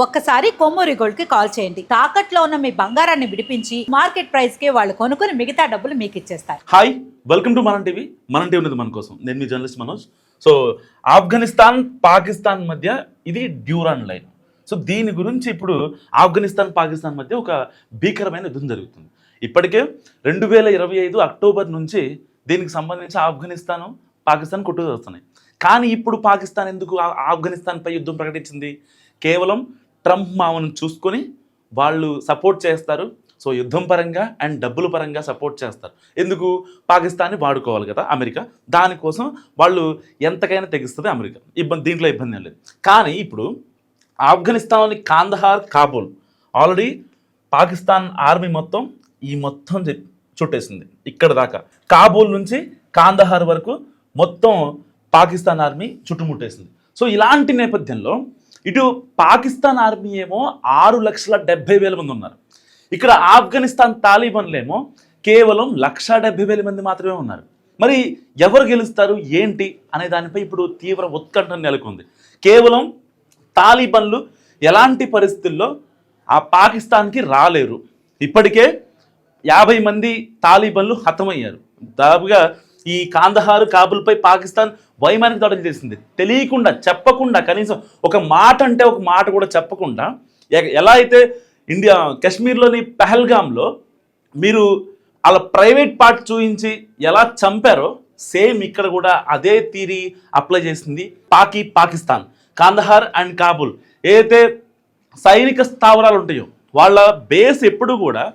ఒక్కసారి కొమ్మూరి గోల్డ్ కి కాల్ చేయండి. తాకట్లో ఉన్న మీ బంగారాన్ని విడిపించి మార్కెట్ ప్రైస్ కి వాళ్ళు కొనుక్కుని మిగతా డబ్బులు మీకు ఇచ్చేస్తారు. హాయ్, వెల్కమ్ టు మనం టీవీ. మనం టీవీ ఉన్నది మన కోసం. నేను మీ జర్నలిస్ట్ మనోజ్. సో ఆఫ్ఘనిస్తాన్ పాకిస్తాన్ మధ్య ఇది డ్యూరాన్ లైన్. సో దీని గురించి ఇప్పుడు ఆఫ్ఘనిస్తాన్ పాకిస్తాన్ మధ్య ఒక భీకరమైన యుద్ధం జరుగుతుంది. ఇప్పటికే 2025 అక్టోబర్ నుంచి దీనికి సంబంధించి ఆఫ్ఘనిస్తాన్ పాకిస్తాన్ కొట్టుకు వస్తున్నాయి. కానీ ఇప్పుడు పాకిస్తాన్ ఎందుకు ఆఫ్ఘనిస్తాన్పై యుద్ధం ప్రకటించింది? కేవలం ట్రంప్ మామను చూసుకొని వాళ్ళు సపోర్ట్ చేస్తారు. సో యుద్ధం పరంగా అండ్ డబ్బుల పరంగా సపోర్ట్ చేస్తారు. ఎందుకు? పాకిస్తాన్ని వాడుకోవాలి కదా అమెరికా. దానికోసం వాళ్ళు ఎంతకైనా తెగిస్తుంది అమెరికా. దీంట్లో ఇబ్బంది ఏం లేదు. కానీ ఇప్పుడు ఆఫ్ఘనిస్తాన్లోని కాందహార్, కాబూల్ ఆల్రెడీ పాకిస్తాన్ ఆర్మీ మొత్తం చుట్టేసింది. ఇక్కడ దాకా కాబూల్ నుంచి కాందహార్ వరకు మొత్తం పాకిస్తాన్ ఆర్మీ చుట్టుముట్టేసింది. సో ఇలాంటి నేపథ్యంలో ఇటు పాకిస్తాన్ ఆర్మీ ఏమో 6,70,000 మంది ఉన్నారు. ఇక్కడ ఆఫ్ఘనిస్తాన్ తాలిబాన్లేమో కేవలం 1,70,000 మంది మాత్రమే ఉన్నారు. మరి ఎవరు గెలుస్తారు ఏంటి అనే దానిపై ఇప్పుడు తీవ్ర ఉత్కంఠ నెలకొంది. కేవలం తాలిబాన్లు ఎలాంటి పరిస్థితుల్లో ఆ పాకిస్తాన్కి రాలేరు. ఇప్పటికే 50 మంది తాలిబాన్లు హతమయ్యారు. దాదాపుగా ఈ కాందహార్, కాబూల్పై పాకిస్తాన్ వైమానిక దాడులు చేసింది. తెలియకుండా, చెప్పకుండా, కనీసం ఒక మాట అంటే ఒక మాట కూడా చెప్పకుండా, ఎలా అయితే కాశ్మీర్లోని పెహల్గాంలో మీరు అలా ప్రైవేట్ పార్ట్ చూపించి ఎలా చంపారో సేమ్ ఇక్కడ కూడా అదే థియరీ అప్లై చేసింది పాకిస్తాన్. కాందహార్ అండ్ కాబూల్ ఏదైతే సైనిక స్థావరాలు ఉంటాయో వాళ్ళ బేస్ ఎప్పుడు కూడా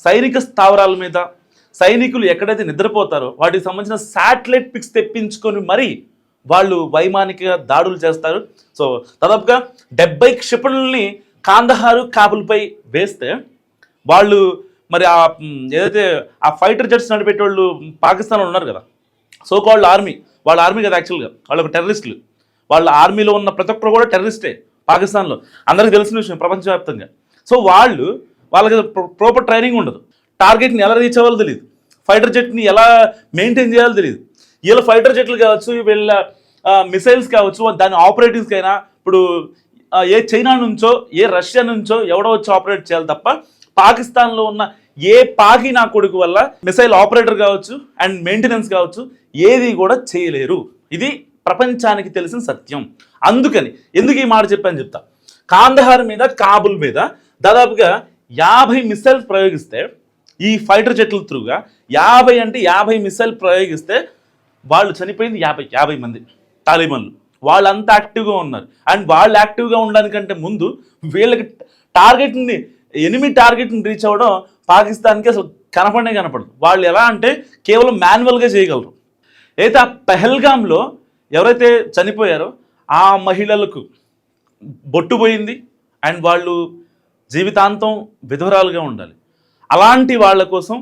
సైనిక స్థావరాల మీద, సైనికులు ఎక్కడైతే నిద్రపోతారో వాటికి సంబంధించిన శాటిలైట్ పిక్స్ తెప్పించుకొని మరీ వాళ్ళు వైమానిక దాడులు చేస్తారు. సో దాదాపుగా 70 క్షిపణుల్ని కాందహారు, కాబూల్పై వేస్తే వాళ్ళు మరి ఏదైతే ఆ ఫైటర్ జెట్స్ నడిపేటోళ్ళు పాకిస్తాన్లో ఉన్నారు కదా, సో కాల్డ్ ఆర్మీ, వాళ్ళ ఆర్మీ కదా యాక్చువల్గా, వాళ్ళు ఒక టెర్రరిస్టులు. వాళ్ళ ఆర్మీలో ఉన్న ప్రతి ఒక్కరు కూడా టెర్రరిస్టే పాకిస్తాన్లో, అందరికీ తెలిసిన విషయం ప్రపంచవ్యాప్తంగా. సో వాళ్ళకి ప్రాపర్ ట్రైనింగ్ ఉండదు. టార్గెట్ని ఎలా రీచ్ అవ్వాలో తెలియదు, ఫైటర్ జెట్ని ఎలా మెయింటైన్ చేయాలో తెలియదు. వీళ్ళ ఫైటర్ జెట్లు కావచ్చు, వీళ్ళ మిసైల్స్ కావచ్చు, దాని ఆపరేటింగ్స్కి అయినా ఇప్పుడు ఏ చైనా నుంచో ఏ రష్యా నుంచో ఎవడో వచ్చి ఆపరేట్ చేయాలి తప్ప పాకిస్తాన్లో ఉన్న ఏ పాకి నా కొడుకు వల్ల మిసైల్ ఆపరేటర్ కావచ్చు అండ్ మెయింటెనెన్స్ కావచ్చు ఏది కూడా చేయలేరు. ఇది ప్రపంచానికి తెలిసిన సత్యం. అందుకని ఎందుకు ఈ మాట చెప్పాను చెప్తా. కాందహార్ మీద, కాబూల్ మీద దాదాపుగా 50 మిసైల్స్ ప్రయోగిస్తే, ఈ ఫైటర్ జెట్ల త్రూగా 50 మిసైల్ ప్రయోగిస్తే వాళ్ళు చనిపోయింది 50 మంది తాలిబాన్లు. వాళ్ళంతా యాక్టివ్గా ఉన్నారు. అండ్ వాళ్ళు యాక్టివ్గా ఉండడానికంటే ముందు వీళ్ళకి ఎనిమి టార్గెట్ని రీచ్ అవ్వడం పాకిస్తాన్కి అసలు కనపడదు. వాళ్ళు ఎలా అంటే కేవలం మాన్యువల్గా చేయగలరు. అయితే ఆ పెహల్గాంలో ఎవరైతే చనిపోయారో ఆ మహిళలకు బొట్టు పోయింది అండ్ వాళ్ళు జీవితాంతం విధవరాలుగా ఉండాలి. అలాంటి వాళ్ళ కోసం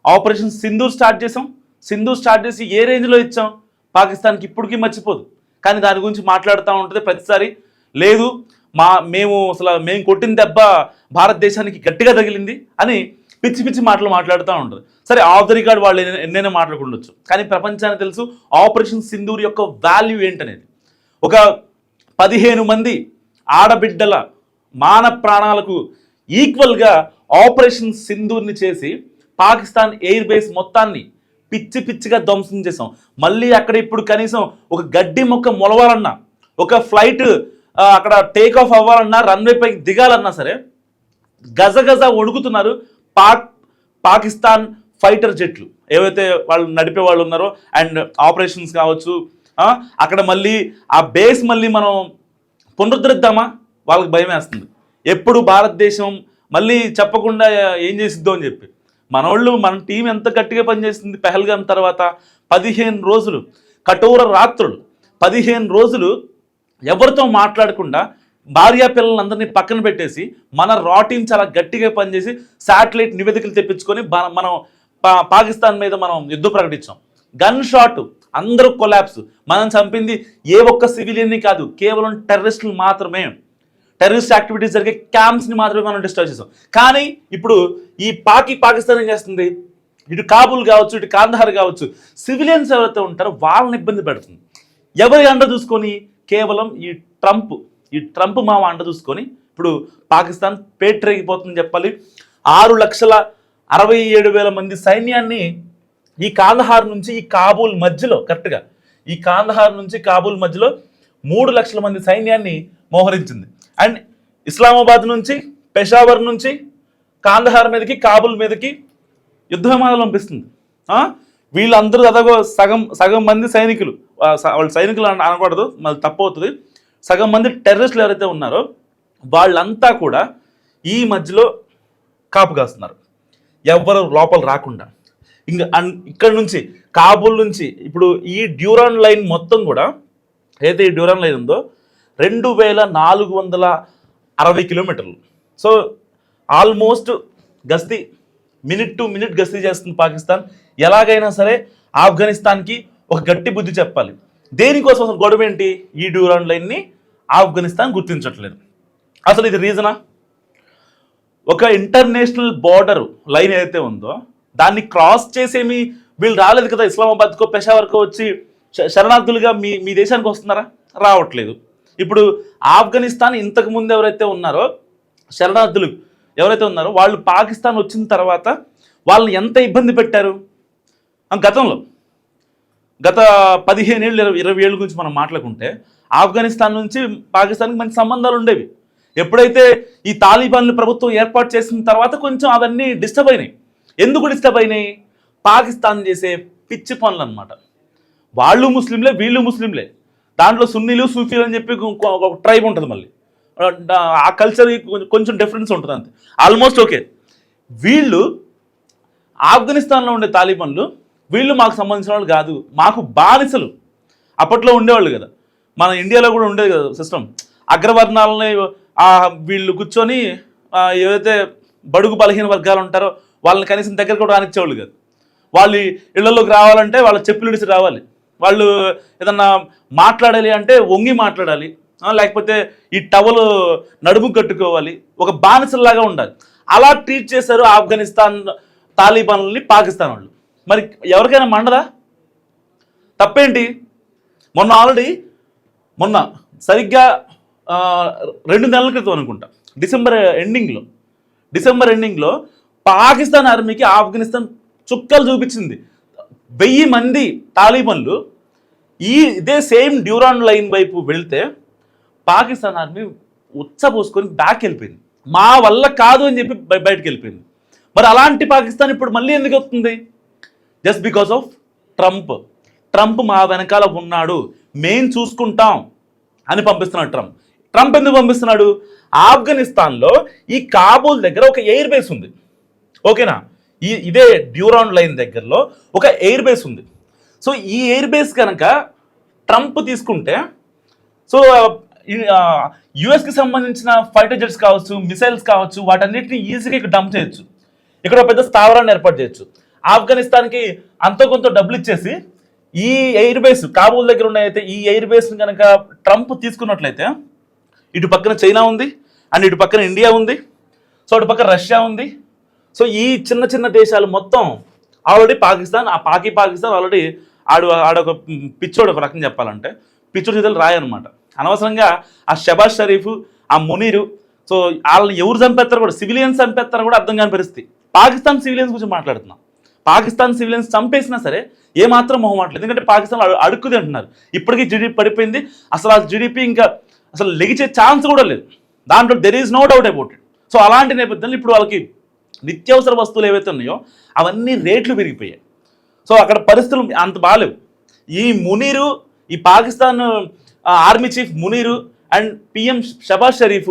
ఆపరేషన్ సింధూర్ స్టార్ట్ చేసాం. సింధూర్ స్టార్ట్ చేసి ఏ రేంజ్లో ఇచ్చాం పాకిస్తాన్కి ఇప్పటికీ మర్చిపోదు. కానీ దాని గురించి మాట్లాడుతూ ఉంటుంది ప్రతిసారి. లేదు మేము కొట్టిన దెబ్బ భారతదేశానికి గట్టిగా తగిలింది అని పిచ్చి మాటలు మాట్లాడుతూ ఉంటుంది. సరే, ఆఫ్ ద రికార్డ్ వాళ్ళు ఎన్నైనా మాట్లాడుకుండొచ్చు. కానీ ప్రపంచానికి తెలుసు ఆపరేషన్ సింధూర్ యొక్క వాల్యూ ఏంటనేది. ఒక 15 మంది ఆడబిడ్డల మాన ప్రాణాలకు ఈక్వల్గా ఆపరేషన్ సింధూర్ని చేసి పాకిస్తాన్ ఎయిర్ బేస్ మొత్తాన్ని పిచ్చిగా ధ్వంసం చేసాం. మళ్ళీ అక్కడ ఇప్పుడు కనీసం ఒక గడ్డి మొక్క మొలవాలన్నా, ఒక ఫ్లైట్ అక్కడ టేక్ ఆఫ్ అవ్వాలన్నా, రన్వేపైకి దిగాలన్నా సరే గజ వణుకుతున్నారు పాకిస్తాన్ ఫైటర్ జెట్లు ఏవైతే వాళ్ళు నడిపే వాళ్ళు ఉన్నారో. అండ్ ఆపరేషన్స్ కావచ్చు, అక్కడ మళ్ళీ ఆ బేస్ మళ్ళీ మనం పునరుద్ధరిద్దామా వాళ్ళకి భయం వేస్తుంది. ఎప్పుడు భారతదేశం మళ్ళీ చెప్పకుండా ఏం చేసిద్దో అని చెప్పి మన టీం ఎంత గట్టిగా పనిచేస్తుంది. పెహల్గాం తర్వాత 15 రోజులు కఠోర రాత్రులు, 15 రోజులు ఎవరితో మాట్లాడకుండా భార్యా పిల్లలందరినీ పక్కన పెట్టేసి మన రా టీం చాలా గట్టిగా పనిచేసి శాటిలైట్ నివేదికలు తెప్పించుకొని మనం పాకిస్తాన్ మీద మనం యుద్ధం ప్రకటించాం. గన్ షాట్, అందరూ కొలాప్స్. మనం చంపింది ఏ ఒక్క సివిలియన్ని కాదు, కేవలం టెర్రరిస్టులు మాత్రమే. టెర్రరిస్ట్ యాక్టివిటీస్ జరిగే క్యాంప్స్ని మాత్రమే మనం డిస్ట్రాయ్ చేసాం. కానీ ఇప్పుడు ఈ పాకిస్తాన్ ఏం చేస్తుంది? ఇటు కాబూల్ కావచ్చు, ఇటు కాందహార్ కావచ్చు, సివిలియన్స్ ఎవరైతే ఉంటారో వాళ్ళని ఇబ్బంది పెడుతుంది. ఎవరి అండ చూసుకొని? కేవలం ఈ ట్రంప్ మామ అండ చూసుకొని ఇప్పుడు పాకిస్తాన్ పేటరేగిపోతుందని చెప్పాలి. 6,67,000 మంది సైన్యాన్ని ఈ కాందహార్ నుంచి ఈ కాబూల్ మధ్యలో, కరెక్ట్గా ఈ కాందహార్ నుంచి కాబూల్ మధ్యలో 3 లక్షల మంది సైన్యాన్ని మోహరించింది. అండ్ ఇస్లామాబాద్ నుంచి, పెషావర్ నుంచి కాందహార్ మీదకి, కాబూల్ మీదకి యుద్ధ విమానాలు పంపిస్తుంది. వీళ్ళందరూ దాదాపు సగం మంది సైనికులు, వాళ్ళు సైనికులు అనకూడదు, మళ్ళీ తప్పు అవుతుంది, సగం మంది టెర్రరిస్టులు ఎవరైతే ఉన్నారో వాళ్ళంతా కూడా ఈ మధ్యలో కాపు కాస్తున్నారు, ఎవరు లోపల రాకుండా. ఇంకా ఇక్కడ నుంచి కాబూల్ నుంచి ఇప్పుడు ఈ డ్యూరాన్ లైన్ మొత్తం కూడా, ఏదైతే ఈ డ్యూరాన్ లైన్ ఉందో 2,460 కిలోమీటర్లు. సో ఆల్మోస్ట్ గస్తీ, మినిట్ టు మినిట్ గస్తీ చేస్తుంది పాకిస్తాన్. ఎలాగైనా సరే ఆఫ్ఘనిస్తాన్కి ఒక గట్టి బుద్ధి చెప్పాలి. దేనికోసం అసలు గొడవ ఏంటి? ఈ డ్యూరాన్ లైన్ని ఆఫ్ఘనిస్తాన్ గుర్తించట్లేదు. అసలు ఇది రీజనా? ఒక ఇంటర్నేషనల్ బార్డర్ లైన్ ఏదైతే ఉందో దాన్ని క్రాస్ చేసేమి వీళ్ళు రాలేదు కదా. ఇస్లామాబాద్కో పెషావర్కో వచ్చి శరణార్థులుగా మీ దేశానికి వస్తున్నారా? రావట్లేదు. ఇప్పుడు ఆఫ్ఘనిస్తాన్ ఇంతకు ముందు ఎవరైతే ఉన్నారో శరణార్థులు ఎవరైతే ఉన్నారో వాళ్ళు పాకిస్తాన్ వచ్చిన తర్వాత వాళ్ళని ఎంత ఇబ్బంది పెట్టారు. గతంలో గత 15 ఏళ్ళు 20 ఏళ్ళ గురించి మనం మాట్లాడుకుంటే ఆఫ్ఘనిస్తాన్ నుంచి పాకిస్తాన్కి మంచి సంబంధాలు ఉండేవి. ఎప్పుడైతే ఈ తాలిబాన్లు ప్రభుత్వం ఏర్పాటు చేసిన తర్వాత కొంచెం అవన్నీ డిస్టర్బ్ అయినాయి. ఎందుకు డిస్టర్బ్ అయినాయి? పాకిస్తాన్ చేసే పిచ్చి పనులు అనమాట. వాళ్ళు ముస్లింలే, వీళ్ళు ముస్లింలే, దాంట్లో సున్నీలు సూఫీలు అని చెప్పి ఒక ట్రైబ్ ఉంటుంది, మళ్ళీ ఆ కల్చర్ కొంచెం డిఫరెన్స్ ఉంటుంది అంతే, ఆల్మోస్ట్ ఓకే. వీళ్ళు ఆఫ్ఘనిస్తాన్లో ఉండే తాలిబాన్లు వీళ్ళు మాకు సంబంధించిన వాళ్ళు కాదు, మాకు బానిసలు. అప్పట్లో ఉండేవాళ్ళు కదా, మన ఇండియాలో కూడా ఉండేది కదా సిస్టమ్. అగ్రవర్ణాలని వీళ్ళు కూర్చొని ఏదైతే బడుగు బలహీన వర్గాలు ఉంటారో వాళ్ళని కనీసం దగ్గర కూడా రానిచ్చేవాళ్ళు కాదు. వాళ్ళు ఇళ్లలోకి రావాలంటే వాళ్ళ చెప్పులు ఇడిచి రావాలి, వాళ్ళు ఏదన్నా మాట్లాడాలి అంటే వంగి మాట్లాడాలి, లేకపోతే ఈ టవలు నడుము కట్టుకోవాలి, ఒక బానిసల్లాగా ఉండాలి. అలా ట్రీట్ చేశారు ఆఫ్ఘనిస్తాన్ తాలిబాన్లని పాకిస్తాన్ వాళ్ళు. మరి ఎవరికైనా మండదా? తప్పేంటి? మొన్న సరిగ్గా 2 నెలల క్రితం అనుకుంటా, డిసెంబర్ ఎండింగ్లో పాకిస్తాన్ ఆర్మీకి ఆఫ్ఘనిస్తాన్ చుక్కలు చూపించింది. 1000 మంది తాలిబాన్లు ఇదే సేమ్ డ్యూరాన్ లైన్ వైపు వెళ్తే పాకిస్తాన్ ఆర్మీ ఉచ్చపోసుకొని బ్యాక్ వెళ్ళిపోయింది. మా వల్ల కాదు అని చెప్పి బయటకు వెళ్ళిపోయింది. మరి అలాంటి పాకిస్తాన్ ఇప్పుడు మళ్ళీ ఎందుకు వస్తుంది? జస్ట్ బికాస్ ఆఫ్ ట్రంప్ మా వెనకాల ఉన్నాడు, మేం చూసుకుంటాం అని పంపిస్తున్నాడు ట్రంప్ ఎందుకు పంపిస్తున్నాడు? ఆఫ్ఘనిస్తాన్లో ఈ కాబూల్ దగ్గర ఒక ఎయిర్ బేస్ ఉంది, ఓకేనా? ఇదే డ్యూరాన్ లైన్ దగ్గరలో ఒక ఎయిర్ బేస్ ఉంది. సో ఈ ఎయిర్ బేస్ కనుక ట్రంప్ తీసుకుంటే, సో యుఎస్కి సంబంధించిన ఫైటర్ జెట్స్ కావచ్చు, మిసైల్స్ కావచ్చు, వాటన్నిటిని ఈజీగా ఇక్కడ డంప్ చేయొచ్చు, ఇక్కడ పెద్ద స్థావరాన్ని ఏర్పాటు చేయొచ్చు. ఆఫ్ఘనిస్తాన్కి అంతో కొంత డబ్బులు ఇచ్చేసి ఈ ఎయిర్ బేస్ కాబూల్ దగ్గర ఉన్నాయైతే ఈ ఎయిర్ బేస్ని కనుక ట్రంప్ తీసుకున్నట్లయితే ఇటు పక్కన చైనా ఉంది, అండ్ ఇటు పక్కన ఇండియా ఉంది, సో అటు పక్కన రష్యా ఉంది. సో ఈ చిన్న చిన్న దేశాలు మొత్తం ఆల్రెడీ పాకిస్తాన్ ఆల్రెడీ ఆడొక పిచ్చోడు, ఒక రకం చెప్పాలంటే పిచ్చోడు చేతులు రాయనమాట. అనవసరంగా ఆ షబాజ్ షరీఫ్, ఆ మునీరు, సో వాళ్ళని ఎవరు చంపేస్తారు కూడా, సివిలియన్స్ చంపేస్తారు కూడా అర్థం కాని పరిస్థితి. పాకిస్తాన్ సివిలియన్స్ గురించి మాట్లాడుతున్నాం. పాకిస్తాన్ సివిలియన్స్ చంపేసినా సరే ఏమాత్రం మొహమాటలేదు, ఎందుకంటే పాకిస్తాన్ అడుక్కుది అంటున్నారు. ఇప్పటికీ జీడిపి పడిపోయింది, అసలు ఆ జీడిపి ఇంకా అసలు లెగిచే ఛాన్స్ కూడా లేదు, దాంట్లో there is no doubt about it. So అలాంటి నేపథ్యంలో ఇప్పుడు వాళ్ళకి నిత్యావసర వస్తువులు ఏవైతే ఉన్నాయో అవన్నీ రేట్లు పెరిగిపోయాయి. సో అక్కడ పరిస్థితులు అంత బాగాలేవు. ఈ మునీరు, ఈ Pakistan army chief Munir and PM Shahbaz Sharif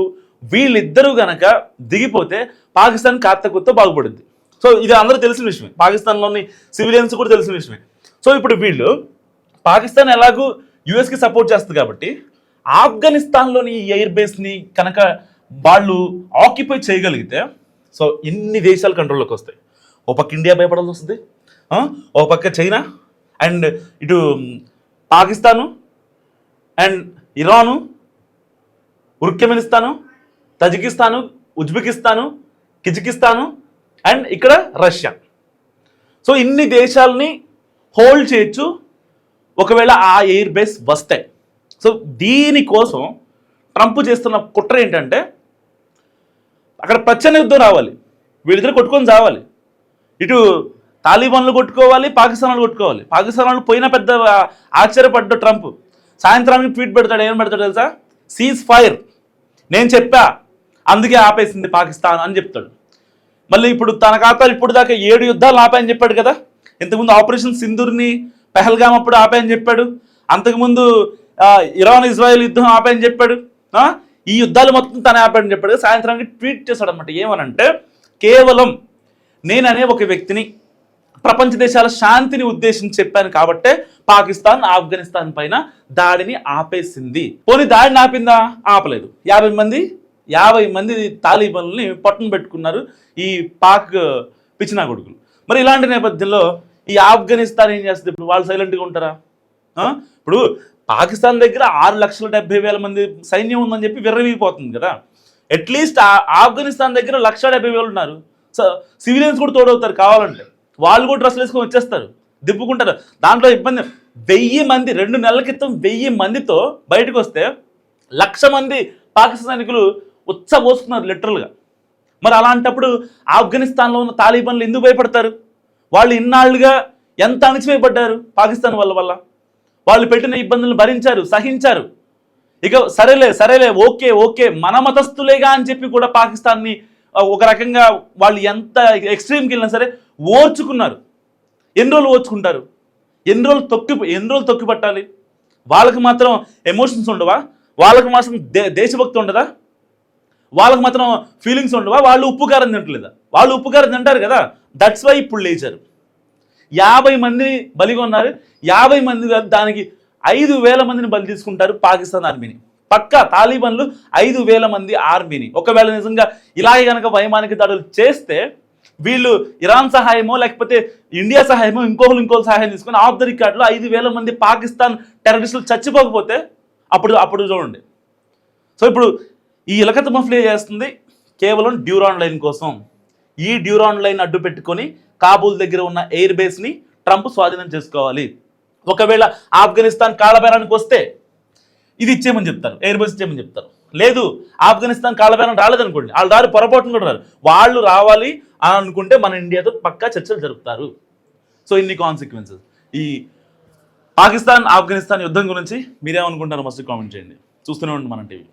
వీళ్ళిద్దరూ గనక దిగిపోతే పాకిస్తాన్ కాస్త బాగుపడుద్ది. సో ఇది అందరూ తెలిసిన విషయమే, పాకిస్తాన్లోని సివిలియన్స్ కూడా తెలిసిన విషయమే. సో ఇప్పుడు వీళ్ళు పాకిస్తాన్ ఎలాగూ యుఎస్కి సపోర్ట్ చేస్తుంది కాబట్టి ఆఫ్ఘనిస్తాన్లోని ఈ ఎయిర్ బేస్ని కనుక వాళ్ళు ఆక్యుపై చేయగలిగితే సో ఇన్ని దేశాలు కంట్రోల్లోకి వస్తాయి. ఓ పక్క ఇండియా భయపడాల్సి వస్తుంది, ఓ పక్క చైనా, అండ్ ఇటు పాకిస్తాను, అండ్ ఇరాను, ఉర్కెమెనిస్తాను, తజికిస్తాను, ఉజ్బెకిస్తాను, కిజికిస్తాను, అండ్ ఇక్కడ రష్యా. సో ఇన్ని దేశాలని హోల్డ్ చేయొచ్చు ఒకవేళ ఆ ఎయిర్ బేస్ వస్తాయి. సో దీనికోసం ట్రంప్ చేస్తున్న కుట్ర ఏంటంటే అక్కడ ప్రచ్ఛన్న యుద్ధం రావాలి, వీళ్ళిద్దరు కొట్టుకొని చావాలి. ఇటు తాలిబాన్లు కొట్టుకోవాలి, పాకిస్తాన్ వాళ్ళు కొట్టుకోవాలి. పాకిస్తాన్ వాళ్ళు పోయిన పెద్ద ఆశ్చర్యపడ్డ ట్రంప్ సాయంత్రానికి ట్వీట్ పెడతాడు. ఏం పెడతాడు తెలుసా? సీజ్ ఫైర్, నేను చెప్పా అందుకే ఆపేసింది పాకిస్తాన్ అని చెప్తాడు. మళ్ళీ ఇప్పుడు తన ఖాతాలు ఇప్పుడు దాకా 7 యుద్ధాలు ఆపాయని చెప్పాడు కదా. ఇంతకుముందు ఆపరేషన్ సింధూర్ని పెహల్గాం అప్పుడు ఆపాయని చెప్పాడు. అంతకుముందు ఇరాన్ ఇజ్రాయెల్ యుద్ధం ఆపాయని చెప్పాడు. ఈ యుద్ధాలు మొత్తం తన ఆపాడని చెప్పాడు. సాయంత్రానికి ట్వీట్ చేశాడు అనమాట. ఏమనంటే, కేవలం నేననే ఒక వ్యక్తిని ప్రపంచ దేశాల శాంతిని ఉద్దేశించి చెప్పాను కాబట్టే పాకిస్తాన్ ఆఫ్ఘనిస్తాన్ పైన దాడిని ఆపేసింది. పోనీ దాడిని ఆపిందా? ఆపలేదు. 50 మంది తాలిబాన్లని పట్టున పెట్టుకున్నారు ఈ పాక్ పిచ్చినా కొడుకులు. మరి ఇలాంటి నేపథ్యంలో ఈ ఆఫ్ఘనిస్తాన్ ఏం చేస్తుంది? ఇప్పుడు వాళ్ళు సైలెంట్గా ఉంటారా? ఇప్పుడు పాకిస్తాన్ దగ్గర 6,70,000 మంది సైన్యం ఉందని చెప్పి విర్రవీగిపోతుంది కదా. అట్లీస్ట్ ఆఫ్ఘనిస్తాన్ దగ్గర 1,70,000 ఉన్నారు. సివిలియన్స్ కూడా తోడవుతారు కావాలంటే. వాళ్ళు కూడా డ్రెస్సులు వేసుకొని వచ్చేస్తారు, దిప్పుకుంటారు. దాంట్లో ఇబ్బంది. 1000 మంది 2 నెలల క్రితం 1000 మందితో బయటకు వస్తే 1,00,000 మంది పాకిస్తాన్ సైనికులు ఉచ్చబోసుకున్నారు లిటరల్గా. మరి అలాంటప్పుడు ఆఫ్ఘనిస్తాన్లో ఉన్న తాలిబాన్లు ఎందుకు భయపడతారు? వాళ్ళు ఇన్నాళ్ళుగా ఎంత అణిచివేయబడ్డారు పాకిస్తాన్ వల్ల. వాళ్ళు పెట్టిన ఇబ్బందులను భరించారు, సహించారు. ఇక సరేలే ఓకే మన మతస్థులేగా అని చెప్పి కూడా పాకిస్తాన్ని ఒక రకంగా వాళ్ళు ఎంత ఎక్స్ట్రీమ్కి వెళ్ళినా సరే ఓర్చుకున్నారు. ఎన్ని రోజులు ఓర్చుకుంటారు? ఎన్ని రోజులు తొక్కి పట్టాలి? వాళ్ళకి మాత్రం ఎమోషన్స్ ఉండవా? వాళ్ళకి మాత్రం దేశభక్తి ఉండదా? వాళ్ళకి మాత్రం ఫీలింగ్స్ ఉండవా? వాళ్ళు ఉప్పు కారం తింటలేదా? వాళ్ళు ఉప్పు కారం తింటారు కదా. దట్స్ వై ఇప్పుడు లేచారు. 50 మందిని బలిగా ఉన్నారు. 50 మంది దానికి 5,000 మందిని బలి తీసుకుంటారు పాకిస్తాన్ ఆర్మీని. పక్కా తాలిబాన్లు 5,000 మంది ఆర్మీని ఒకవేళ నిజంగా ఇలాగే కనుక వైమానిక దాడులు చేస్తే వీళ్ళు ఇరాన్ సహాయమో లేకపోతే ఇండియా సహాయమో ఇంకోళ్ళు సహాయం తీసుకొని ఆఫ్ ద రికార్డులో 5,000 మంది పాకిస్తాన్ టెర్రరిస్టులు చచ్చిపోకపోతే అప్పుడు చూడండి. సో ఇప్పుడు ఈ ఇలకత్ మఫ్లీ చేస్తుంది కేవలం డ్యూరాన్ లైన్ కోసం. ఈ డ్యూరాన్ లైన్ అడ్డు పెట్టుకొని కాబూల్ దగ్గర ఉన్న ఎయిర్ బేస్ని ట్రంప్ స్వాధీనం చేసుకోవాలి. ఒకవేళ ఆఫ్ఘనిస్తాన్ కాళ్ళబేరానికి వస్తే ఇది ఇచ్చేయమని చెప్తారు, ఎయిర్ బేస్ ఇచ్చేయమని చెప్తారు. లేదు ఆఫ్ఘనిస్తాన్ కాళ్ళబేరం రాలేదనుకోండి, వాళ్ళు దారి పొరపాటును కూడా రారు. వాళ్ళు రావాలి అని అనుకుంటే మన ఇండియాతో పక్కా చర్చలు జరుపుతారు. సో ఇన్ని కాన్సిక్వెన్సెస్. ఈ పాకిస్తాన్ ఆఫ్ఘనిస్తాన్ యుద్ధం గురించి మీరేమనుకుంటారో మస్తు కామెంట్ చేయండి. చూస్తూనే ఉండండి మన టీవీ.